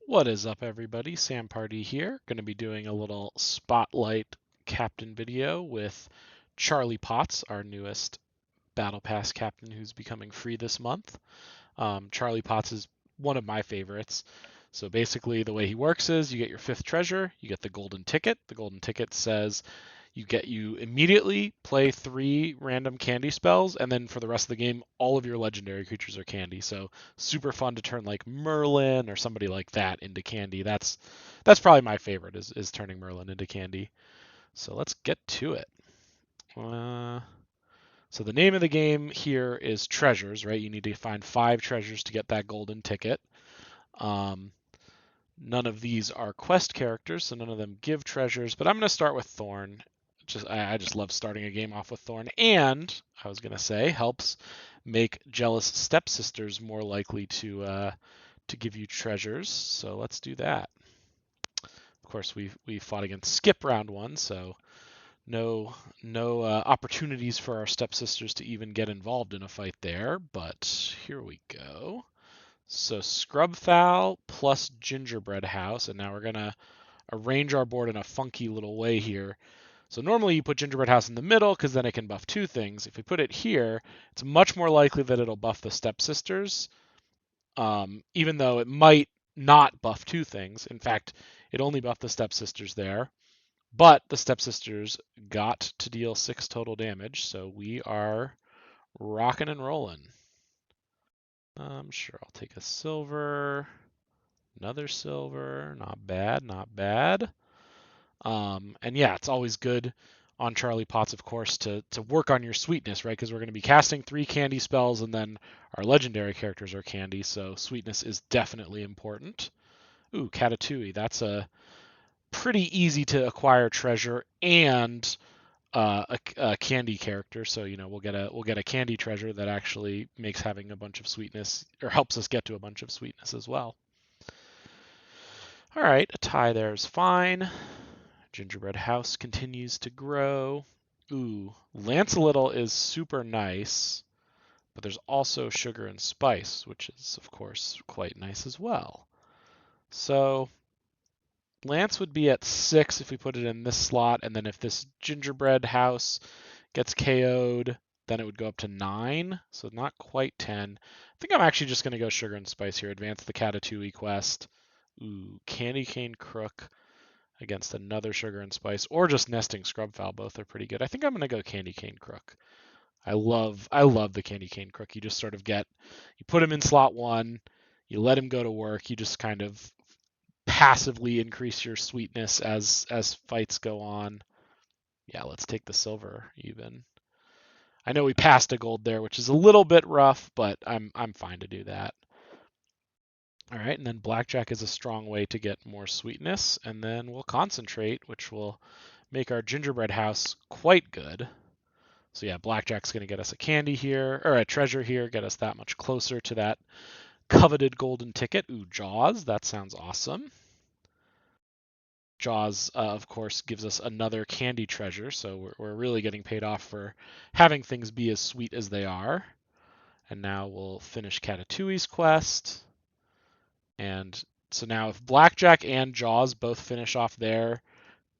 What is up, everybody? Sam Pardee here. Going to be doing a little spotlight captain video with Charlie Potts, our newest Battle Pass captain who's becoming free this month. Charlie Potts is one of my favorites. So basically, the way he works is you get your fifth treasure, you get the golden ticket. The golden ticket says you immediately play 3 random candy spells, and then for the rest of the game, all of your legendary creatures are candy. So super fun to turn like Merlin or somebody like that into candy. That's probably my favorite is turning Merlin into candy. So let's get to it. So the name of the game here is treasures, right? You need to find 5 treasures to get that golden ticket. Um, None of these are quest characters, so none of them give treasures. But I'm going to start with Thorn. I just love starting a game off with Thorn, and I was going to say helps make jealous stepsisters more likely to give you treasures. So let's do that. Of course, we fought against Skip round 1, so no opportunities for our stepsisters to even get involved in a fight there. But here we go. So Scrubfowl plus Gingerbread House, and now we're gonna arrange our board in a funky little way here. So normally you put Gingerbread House in the middle because then it can buff 2 things. If we put it here, it's much more likely that it'll buff the stepsisters, even though it might not buff 2 things. In fact, it only buffed the stepsisters there, but the stepsisters got to deal 6 total damage, so we are rocking and rolling. Sure, I'll take a silver. Another silver, not bad, not bad. And yeah, it's always good on Charlie Potts, of course, to work on your sweetness, right? Because we're going to be casting 3 candy spells, and then our legendary characters are candy, so sweetness is definitely important. Ooh, Katatui, that's a pretty easy to acquire treasure and a candy character. So we'll get a candy treasure that actually makes having a bunch of sweetness or helps us get to a bunch of sweetness as well. All right, a tie there is fine. Gingerbread House continues to grow. Ooh, Lancelot is super nice, but there's also Sugar and Spice, which is, of course, quite nice as well. So Lance would be at 6 if we put it in this slot, and then if this Gingerbread House gets KO'd, then it would go up to 9, so not quite 10. I think I'm actually just going to go Sugar and Spice here, advance the Katatui quest. Ooh, Candy Cane Crook against another Sugar and Spice, or just Nesting Scrubfowl. Both are pretty good. I think I'm going to go Candy Cane Crook. I love the Candy Cane Crook. You just sort of you put him in slot 1, you let him go to work, you just kind of passively increase your sweetness as fights go on. Yeah, let's take the silver even. I know we passed a gold there, which is a little bit rough, but I'm fine to do that. All right, and then blackjack is a strong way to get more sweetness, and then we'll concentrate, which will make our gingerbread house quite good. So yeah, blackjack's going to get us a candy here, or a treasure here, get us that much closer to that coveted golden ticket. Ooh, Jaws, that sounds awesome. Jaws, of course, gives us another candy treasure, so we're really getting paid off for having things be as sweet as they are. And now we'll finish Katatui's quest. And so now if Blackjack and Jaws both finish off their,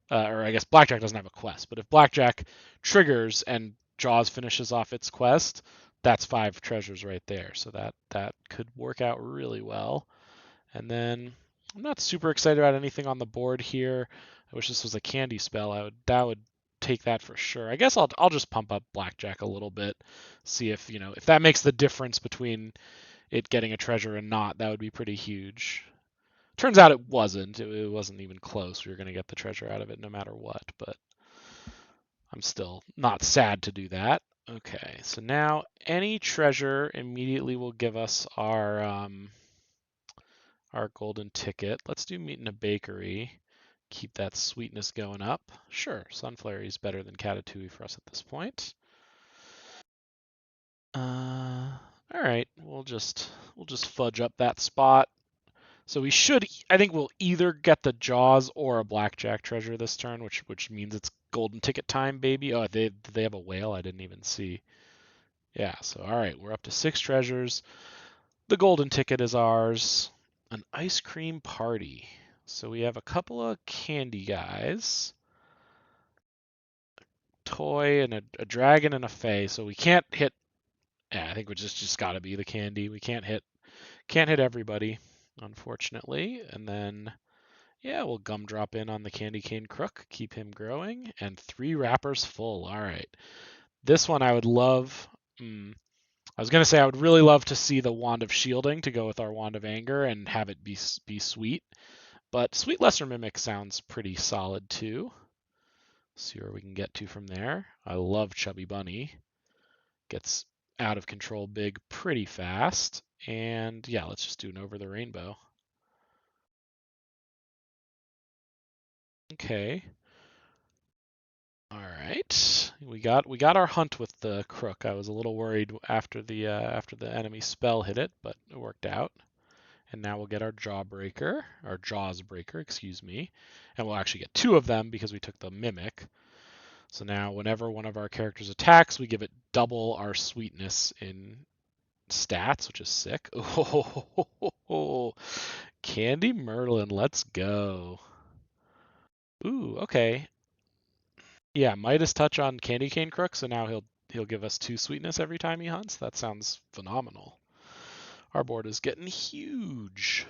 or I guess Blackjack doesn't have a quest, but if Blackjack triggers and Jaws finishes off its quest, that's 5 treasures right there. So that could work out really well. And then I'm not super excited about anything on the board here. I wish this was a candy spell. That would take that for sure. I guess I'll just pump up Blackjack a little bit, see if if that makes the difference between it getting a treasure and not. That would be pretty huge. Turns out it wasn't. It wasn't even close. We were going to get the treasure out of it no matter what, but I'm still not sad to do that. Okay, so now any treasure immediately will give us our golden ticket. Let's do meat in a bakery. Keep that sweetness going up. Sure, Sunflare is better than Katatui for us at this point. All right, we'll just fudge up that spot. So I think we'll either get the Jaws or a Blackjack treasure this turn, which means it's golden ticket time, baby. Oh, they have a whale? I didn't even see. Yeah, so all right, we're up to 6 treasures. The golden ticket is ours. An ice cream party. So we have a couple of candy guys, toy and a dragon and a fae. So we can't hit. Yeah, I think we just got to be the candy. We can't hit everybody, unfortunately. And then yeah, we'll gumdrop in on the candy cane crook, keep him growing, and 3 wrappers full. All right, this one I would love. I was gonna say I would really love to see the wand of shielding to go with our wand of anger and have it be sweet. But Sweet Lesser Mimic sounds pretty solid too. See where we can get to from there. I love Chubby Bunny. Gets out of control big pretty fast. And yeah, let's just do an Over the Rainbow. Okay. All right. We got our hunt with the crook. I was a little worried after the enemy spell hit it, but it worked out. And now we'll get our Jawbreaker, our Jaws Breaker, excuse me. And we'll actually get 2 of them because we took the Mimic. So now whenever one of our characters attacks, we give it double our sweetness in stats, which is sick. Oh, Candy Merlin, let's go. Ooh, okay. Yeah, Midas touch on Candy Cane Crook, so now he'll give us 2 sweetness every time he hunts. That sounds phenomenal. Our board is getting huge.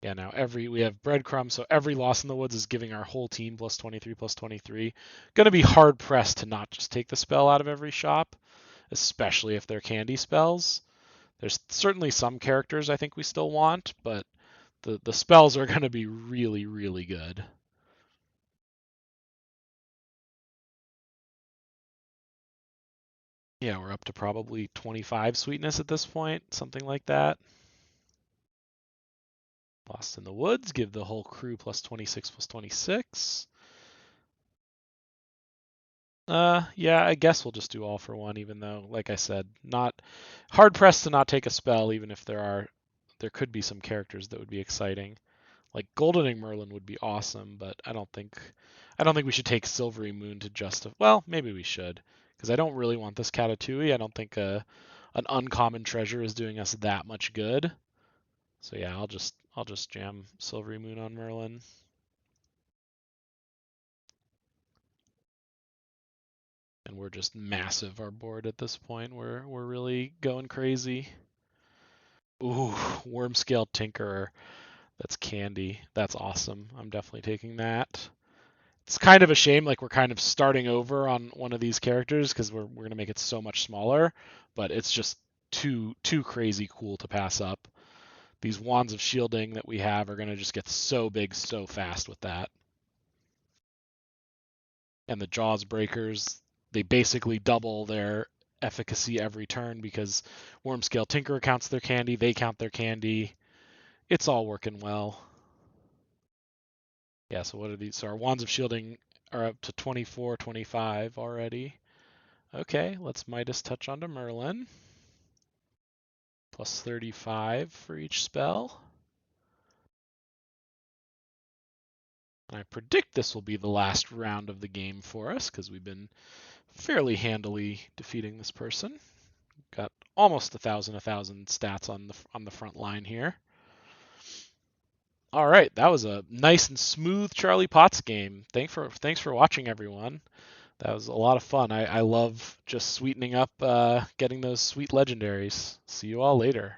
Yeah, now we have breadcrumbs, so every Lost in the Woods is giving our whole team plus 23 plus 23. Gonna be hard pressed to not just take the spell out of every shop, especially if they're candy spells. There's certainly some characters I think we still want, but the spells are gonna be really, really good. Yeah, we're up to probably 25 sweetness at this point, something like that. Lost in the Woods, give the whole crew plus 26 plus 26. Yeah, I guess we'll just do all for one, even though, like I said, not hard pressed to not take a spell, even if there could be some characters that would be exciting. Like Goldening Merlin would be awesome, but I don't think we should take Silvery Moon to justify. Well, maybe we should, because I don't really want this Katatui. I don't think an uncommon treasure is doing us that much good. So yeah, I'll just jam Silvery Moon on Merlin. And we're just massive our board at this point. We're really going crazy. Ooh, Worm Scale Tinkerer. That's candy. That's awesome. I'm definitely taking that. It's kind of a shame, like we're kind of starting over on one of these characters because we're gonna make it so much smaller, but it's just too crazy cool to pass up. These wands of shielding that we have are gonna just get so big so fast with that. And the Jaws breakers, they basically double their efficacy every turn because Wormscale Tinkerer counts their candy, they count their candy. It's all working well. Yeah, so what are these? So our wands of shielding are up to 24, 25 already. Okay, let's Midas touch onto Merlin. Plus 35 for each spell. And I predict this will be the last round of the game for us because we've been fairly handily defeating this person. Got almost 1,000 stats on the front line here. All right, that was a nice and smooth Charlie Potts game. Thanks for watching, everyone. That was a lot of fun. I love just sweetening up, getting those sweet legendaries. See you all later.